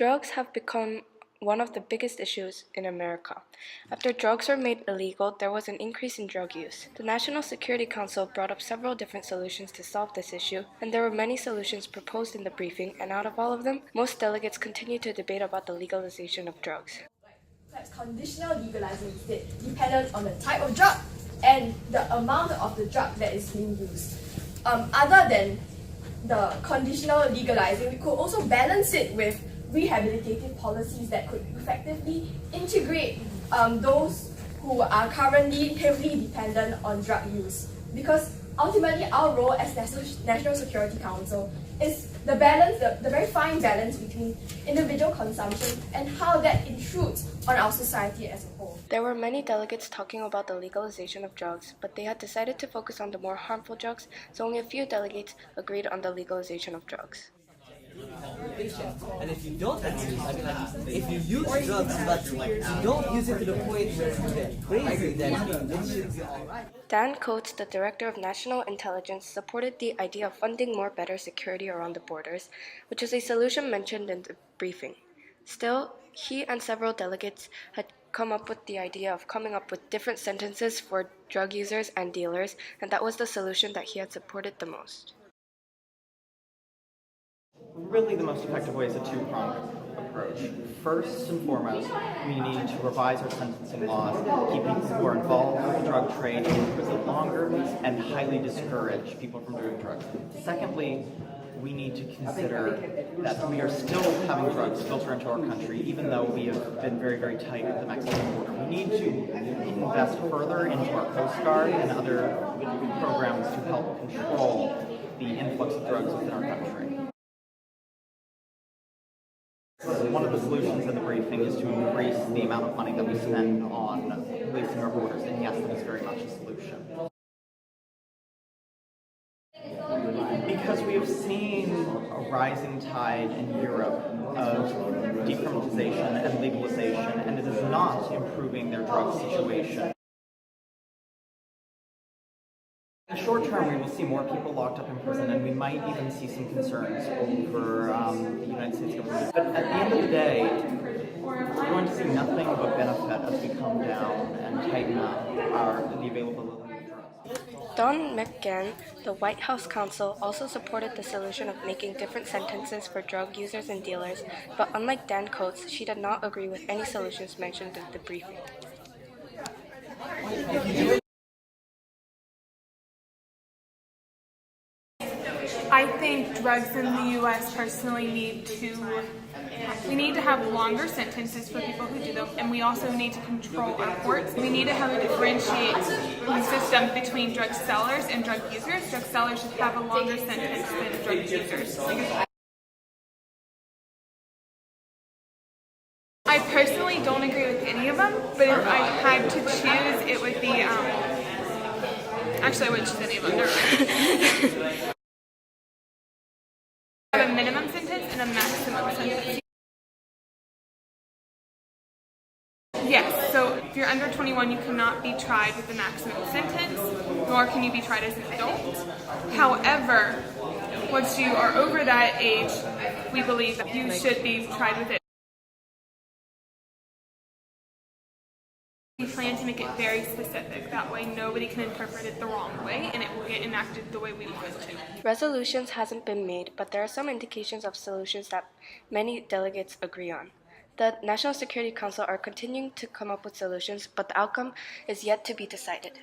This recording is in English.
Drugs have become one of the biggest issues in America. After drugs were made illegal, there was an increase in drug use. The National Security Council brought up several different solutions to solve this issue, and there were many solutions proposed in the briefing, and out of all of them, most delegates continued to debate about the legalization of drugs. Perhaps conditional legalizing instead, dependent on the type of drug and the amount of the drug that is being used. Other than the conditional legalizing, we could also balance it with rehabilitative policies that could effectively integrate those who are currently heavily dependent on drug use. Because ultimately our role as National Security Council is the balance, the very fine balance between individual consumption and how that intrudes on our society as a whole. There were many delegates talking about the legalization of drugs, but they had decided to focus on the more harmful drugs, so only a few delegates agreed on the legalization of drugs. And if you don't if you use drugs but you don't use it to the point where you get crazy, then it should be alright. Dan Coates, the Director of National Intelligence, supported the idea of funding more better security around the borders, which is a solution mentioned in the briefing. Still, he and several delegates had come up with the idea of coming up with different sentences for drug users and dealers, and that was the solution that he had supported the most. Really, the most effective way is a two-pronged approach. First and foremost, we need to revise our sentencing laws, keep people who are involved with the drug trade in prison longer, and highly discourage people from doing drugs. Secondly, we need to consider that we are still having drugs filter into our country, even though we have been very, very tight at the Mexican border. We need to invest further into our Coast Guard and other programs to help control the influx of drugs within our country. One of the solutions in the briefing is to increase the amount of money that we spend on policing our borders, and yes, that is very much a solution. Because we have seen a rising tide in Europe of decriminalization and legalization, and it is not improving their drug situation. In the short term, we will see more people locked up in prison, and we might even see some concerns over the United States government. But at the end of the day, we're going to see nothing but benefit as we come down and tighten up the availability of drugs. Dawn McGann, the White House counsel, also supported the solution of making different sentences for drug users and dealers, but unlike Dan Coates, she did not agree with any solutions mentioned in the briefing. I think drugs in the U.S. personally need to have longer sentences for people who do them, and we also need to control our courts. We need to have a differentiate system between drug sellers and drug users. Drug sellers should have a longer sentence than drug users. I personally don't agree with any of them, but if I had to choose, it would be, actually I wouldn't choose any of them, never mind. A minimum sentence and a maximum sentence. Yes, so if you're under 21, you cannot be tried with the maximum sentence, nor can you be tried as an adult. However, once you are over that age, we believe that you should be tried with it. We plan to make it very specific. That way nobody can interpret it the wrong way and it will get enacted the way we want it to. Resolutions hasn't been made, but there are some indications of solutions that many delegates agree on. The National Security Council are continuing to come up with solutions, but the outcome is yet to be decided.